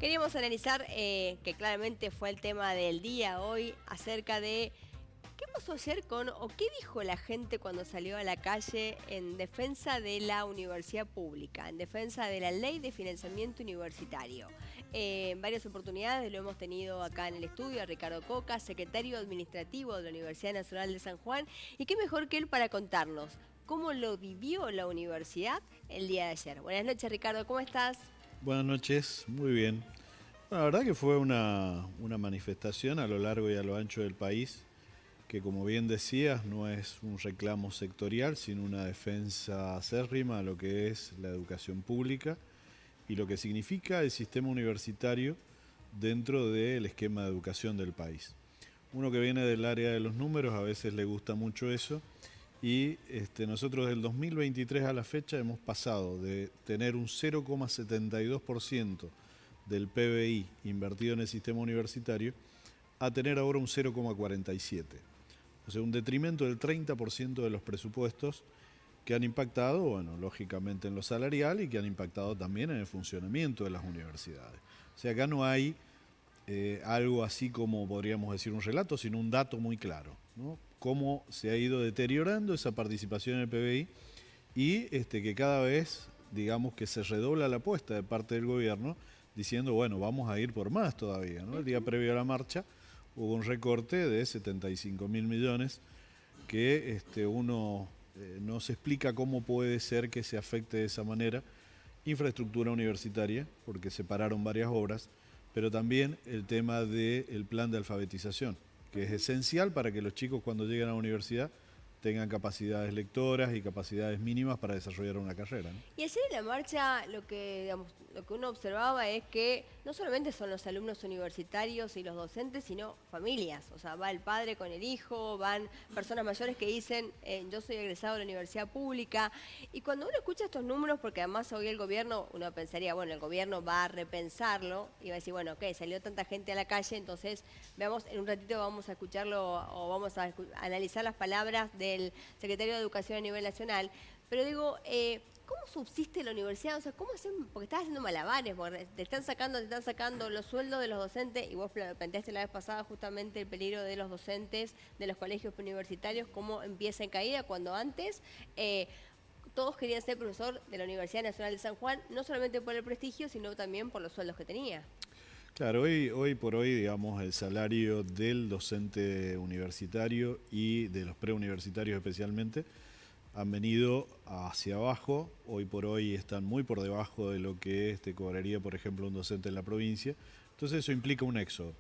Queríamos analizar, que claramente fue el tema del día hoy, acerca de qué pasó ayer o qué dijo la gente cuando salió a la calle en defensa de la universidad pública, en defensa de la ley de financiamiento universitario. En varias oportunidades lo hemos tenido acá en el estudio a Ricardo Coca, secretario administrativo de la Universidad Nacional de San Juan, y qué mejor que él para contarnos cómo lo vivió la universidad el día de ayer. Buenas noches, Ricardo, ¿cómo estás? Buenas noches, muy bien. Bueno, la verdad que fue una manifestación a lo largo y a lo ancho del país, que como bien decías, no es un reclamo sectorial, sino una defensa acérrima a lo que es la educación pública y lo que significa el sistema universitario dentro del esquema de educación del país. Uno que viene del área de los números a veces le gusta mucho eso y nosotros del 2023 a la fecha hemos pasado de tener un 0,72% del PBI invertido en el sistema universitario a tener ahora un 0,47. O sea, un detrimento del 30% de los presupuestos que han impactado, bueno, lógicamente en lo salarial y que han impactado también en el funcionamiento de las universidades. O sea, acá no hay algo así como podríamos decir un relato, sino un dato muy claro, ¿no? Cómo se ha ido deteriorando esa participación en el PBI y que cada vez, digamos, que se redobla la apuesta de parte del gobierno diciendo, bueno, vamos a ir por más todavía, ¿no? El día previo a la marcha hubo un recorte de 75.000 millones que uno no se explica cómo puede ser que se afecte de esa manera. Infraestructura universitaria, porque se pararon varias obras, pero también el tema del plan de alfabetización, que es esencial para que los chicos cuando lleguen a la universidad tengan capacidades lectoras y capacidades mínimas para desarrollar una carrera, ¿no? Y ayer en la marcha lo que uno observaba es que no solamente son los alumnos universitarios y los docentes, sino familias. O sea, va el padre con el hijo, van personas mayores que dicen, yo soy egresado de la universidad pública. Y cuando uno escucha estos números, porque además hoy el gobierno, uno pensaría, bueno, el gobierno va a repensarlo y va a decir, bueno, ok, salió tanta gente a la calle, entonces veamos, en un ratito vamos a escucharlo o vamos a analizar las palabras del secretario de Educación a nivel nacional. Pero digo, ¿cómo subsiste la universidad? O sea, ¿cómo hacen? Porque estás haciendo malabares, porque te están sacando los sueldos de los docentes, y vos planteaste la vez pasada justamente el peligro de los docentes de los colegios universitarios, cómo empieza en caída, cuando antes todos querían ser profesor de la Universidad Nacional de San Juan, no solamente por el prestigio, sino también por los sueldos que tenía. Claro, hoy por hoy, digamos, el salario del docente universitario y de los preuniversitarios especialmente han venido hacia abajo. Hoy por hoy están muy por debajo de lo que cobraría, por ejemplo, un docente en la provincia. Entonces eso implica un éxodo.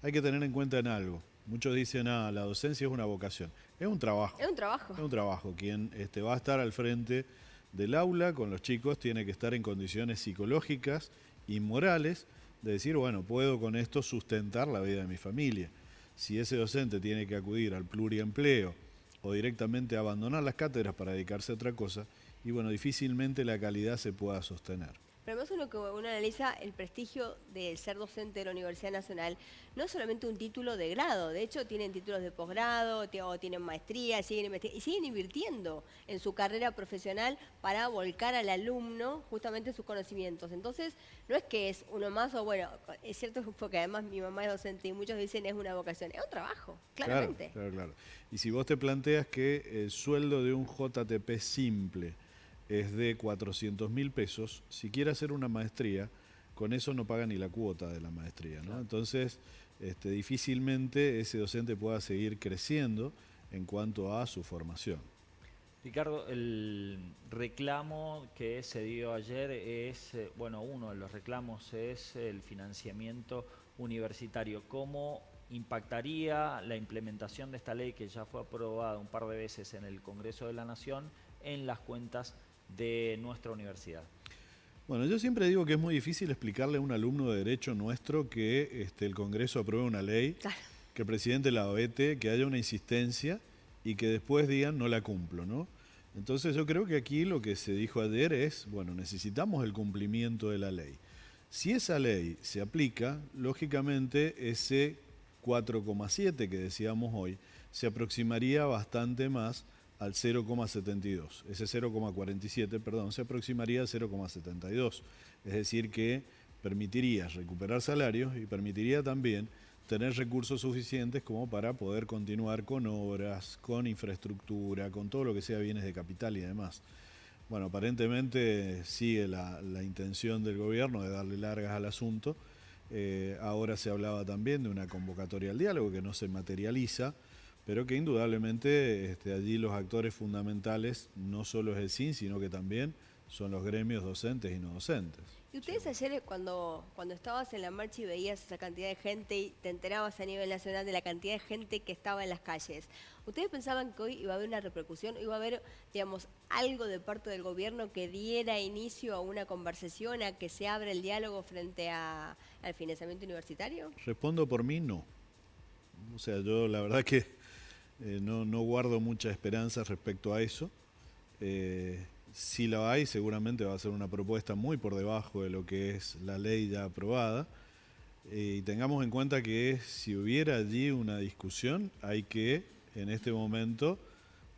Hay que tener en cuenta en algo. Muchos dicen, la docencia es una vocación. Es un trabajo. Es un trabajo. Es un trabajo. Quien va a estar al frente del aula con los chicos tiene que estar en condiciones psicológicas y morales de decir, bueno, puedo con esto sustentar la vida de mi familia. Si ese docente tiene que acudir al pluriempleo o directamente abandonar las cátedras para dedicarse a otra cosa, y bueno, difícilmente la calidad se pueda sostener. Pero además uno que uno analiza el prestigio de ser docente de la Universidad Nacional, no es solamente un título de grado, de hecho tienen títulos de posgrado, o tienen maestría, y siguen invirtiendo en su carrera profesional para volcar al alumno justamente sus conocimientos. Entonces, no es que es uno más, o bueno, es cierto porque además mi mamá es docente y muchos dicen es una vocación, es un trabajo, Claro, claramente. claro, claro. Y si vos te planteas que el sueldo de un JTP simple es de 400.000 pesos, si quiere hacer una maestría, con eso no paga ni la cuota de la maestría, ¿no? Claro. Entonces, difícilmente ese docente pueda seguir creciendo en cuanto a su formación. Ricardo, el reclamo que se dio ayer es, bueno, uno de los reclamos es el financiamiento universitario. ¿Cómo impactaría la implementación de esta ley que ya fue aprobada un par de veces en el Congreso de la Nación en las cuentas de nuestra universidad? Bueno, yo siempre digo que es muy difícil explicarle a un alumno de Derecho nuestro que el Congreso apruebe una ley, Claro. que el presidente la vete, que haya una insistencia y que después digan no la cumplo, ¿no? Entonces yo creo que aquí lo que se dijo ayer es, bueno, necesitamos el cumplimiento de la ley. Si esa ley se aplica, lógicamente ese 4,7 que decíamos hoy se aproximaría bastante más al 0,72. Ese 0,47, perdón, se aproximaría al 0,72. Es decir que permitiría recuperar salarios y permitiría también tener recursos suficientes como para poder continuar con obras, con infraestructura, con todo lo que sea bienes de capital y demás. Bueno, aparentemente sigue la intención del gobierno de darle largas al asunto. Ahora se hablaba también de una convocatoria al diálogo que no se materializa, pero que indudablemente allí los actores fundamentales no solo es el CIN, sino que también son los gremios docentes y no docentes. Y ustedes ayer cuando estabas en la marcha y veías esa cantidad de gente y te enterabas a nivel nacional de la cantidad de gente que estaba en las calles, ¿ustedes pensaban que hoy iba a haber una repercusión, iba a haber, digamos, algo de parte del gobierno que diera inicio a una conversación, a que se abra el diálogo frente al financiamiento universitario? Respondo por mí, no. O sea, yo la verdad que no guardo mucha esperanza respecto a eso. Si la hay, seguramente va a ser una propuesta muy por debajo de lo que es la ley ya aprobada. Y tengamos en cuenta que si hubiera allí una discusión, hay que, en este momento,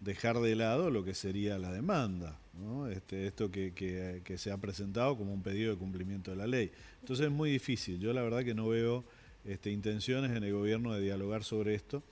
dejar de lado lo que sería la demanda, ¿no? Esto que se ha presentado como un pedido de cumplimiento de la ley. Entonces es muy difícil. Yo la verdad que no veo intenciones en el gobierno de dialogar sobre esto.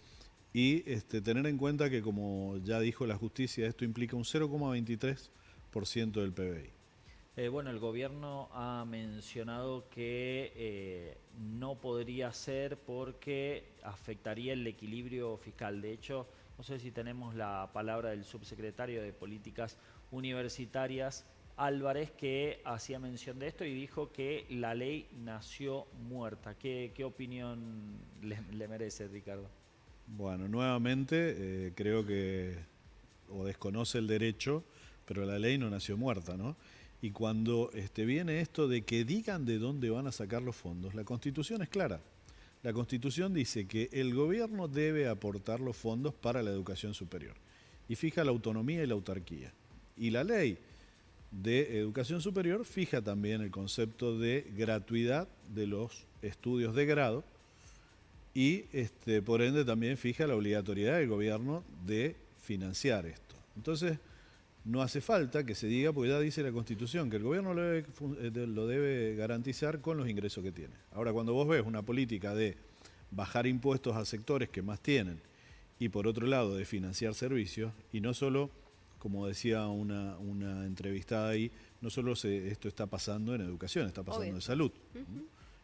Y tener en cuenta que, como ya dijo la justicia, esto implica un 0,23% del PBI. Bueno, el gobierno ha mencionado que no podría ser porque afectaría el equilibrio fiscal. De hecho, no sé si tenemos la palabra del subsecretario de Políticas Universitarias, Álvarez, que hacía mención de esto y dijo que la ley nació muerta. ¿Qué opinión le merece, Ricardo? Bueno, nuevamente creo que o desconoce el derecho, pero la ley no nació muerta, ¿no? Y cuando viene esto de que digan de dónde van a sacar los fondos, la Constitución es clara. La Constitución dice que el gobierno debe aportar los fondos para la educación superior y fija la autonomía y la autarquía. Y la ley de educación superior fija también el concepto de gratuidad de los estudios de grado y por ende también fija la obligatoriedad del gobierno de financiar esto. Entonces, no hace falta que se diga, porque ya dice la Constitución, que el gobierno lo debe garantizar con los ingresos que tiene. Ahora, cuando vos ves una política de bajar impuestos a sectores que más tienen y por otro lado de financiar servicios, y no solo, como decía una entrevistada ahí, no solo esto está pasando en educación, está pasando en salud.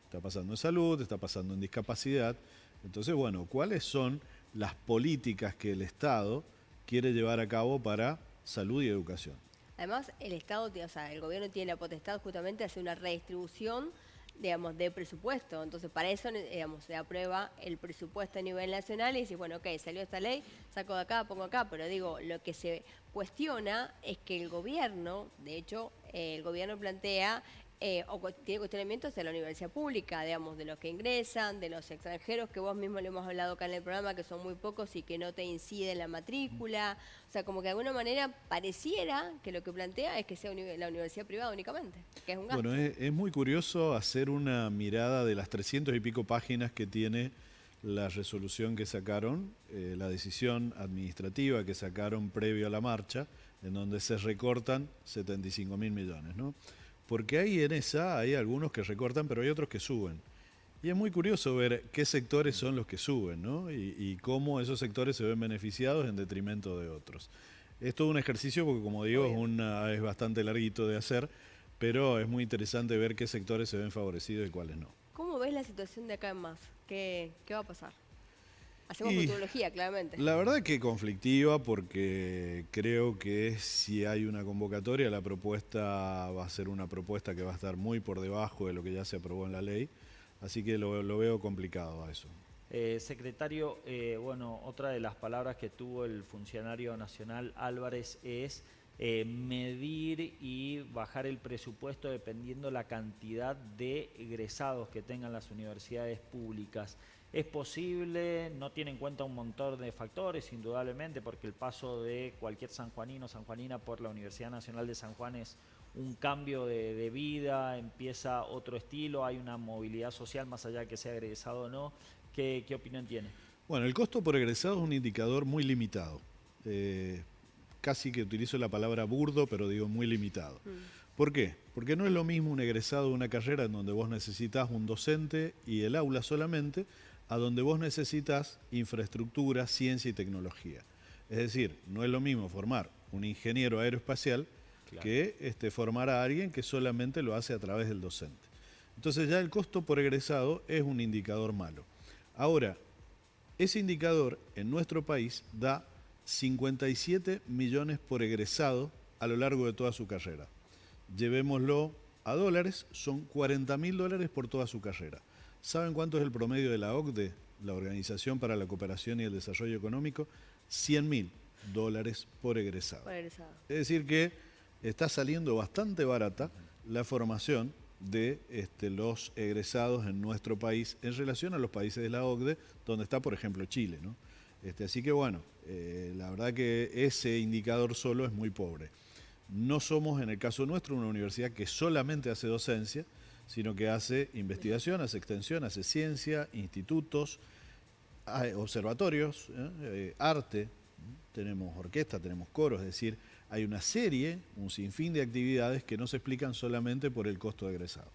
Está pasando en salud, está pasando en discapacidad. Entonces, bueno, ¿cuáles son las políticas que el Estado quiere llevar a cabo para salud y educación? Además, el Estado, o sea, el gobierno tiene la potestad justamente de hacer una redistribución, digamos, de presupuesto. Entonces, para eso, digamos, se aprueba el presupuesto a nivel nacional y dice, bueno, ok, salió esta ley, saco de acá, pongo acá, pero digo, lo que se cuestiona es que el gobierno, de hecho, el gobierno plantea o tiene cuestionamientos de la universidad pública, digamos, de los que ingresan, de los extranjeros, que vos mismo le hemos hablado acá en el programa, que son muy pocos y que no te inciden la matrícula. O sea, como que de alguna manera pareciera que lo que plantea es que sea la universidad privada únicamente, que es un gasto. Bueno, es muy curioso hacer una mirada de las 300 y pico páginas que tiene la resolución que sacaron, la decisión administrativa que sacaron previo a la marcha, en donde se recortan 75.000 millones, ¿no? Porque ahí en esa hay algunos que recortan, pero hay otros que suben. Y es muy curioso ver qué sectores son los que suben, ¿no? Y cómo esos sectores se ven beneficiados en detrimento de otros. Es todo un ejercicio porque, como digo, es bastante larguito de hacer, pero es muy interesante ver qué sectores se ven favorecidos y cuáles no. ¿Cómo ves la situación de acá en más? ¿Qué va a pasar? Hacemos futurología, claramente. La verdad que conflictiva, porque creo que si hay una convocatoria, la propuesta va a ser una propuesta que va a estar muy por debajo de lo que ya se aprobó en la ley, así que lo veo complicado a eso. Secretario, bueno, otra de las palabras que tuvo el funcionario nacional Álvarez es medir y bajar el presupuesto dependiendo la cantidad de egresados que tengan las universidades públicas. ¿Es posible? No tiene en cuenta un montón de factores, indudablemente, porque el paso de cualquier sanjuanino o sanjuanina por la Universidad Nacional de San Juan es un cambio de vida, empieza otro estilo, hay una movilidad social más allá de que sea egresado o no. ¿Qué opinión tiene? Bueno, el costo por egresado es un indicador muy limitado. Casi que utilizo la palabra burdo, pero digo muy limitado. ¿Por qué? Porque no es lo mismo un egresado de una carrera en donde vos necesitas un docente y el aula solamente, a donde vos necesitas infraestructura, ciencia y tecnología. Es decir, no es lo mismo formar un ingeniero aeroespacial que formar a alguien que solamente lo hace a través del docente. Entonces ya el costo por egresado es un indicador malo. Ahora, ese indicador en nuestro país da 57 millones por egresado a lo largo de toda su carrera. Llevémoslo a dólares, son 40.000 dólares por toda su carrera. ¿Saben cuánto es el promedio de la OCDE, la Organización para la Cooperación y el Desarrollo Económico? 100.000 dólares por egresado. Es decir que está saliendo bastante barata la formación de los egresados en nuestro país en relación a los países de la OCDE, donde está, por ejemplo, Chile, ¿no? Así que bueno, la verdad que ese indicador solo es muy pobre. No somos, en el caso nuestro, una universidad que solamente hace docencia, sino que hace investigación, hace extensión, hace ciencia, institutos, observatorios, arte, tenemos orquesta, tenemos coros, es decir, hay una serie, un sinfín de actividades que no se explican solamente por el costo de egresado.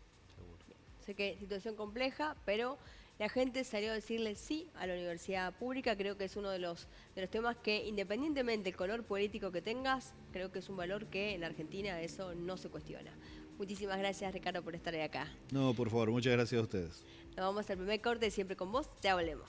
Sé que situación compleja, pero la gente salió a decirle sí a la universidad pública. Creo que es uno de los temas que, independientemente del color político que tengas, creo que es un valor que en Argentina eso no se cuestiona. Muchísimas gracias, Ricardo, por estar acá. No, por favor, muchas gracias a ustedes. Nos vamos al primer corte, siempre con vos, ya volvemos.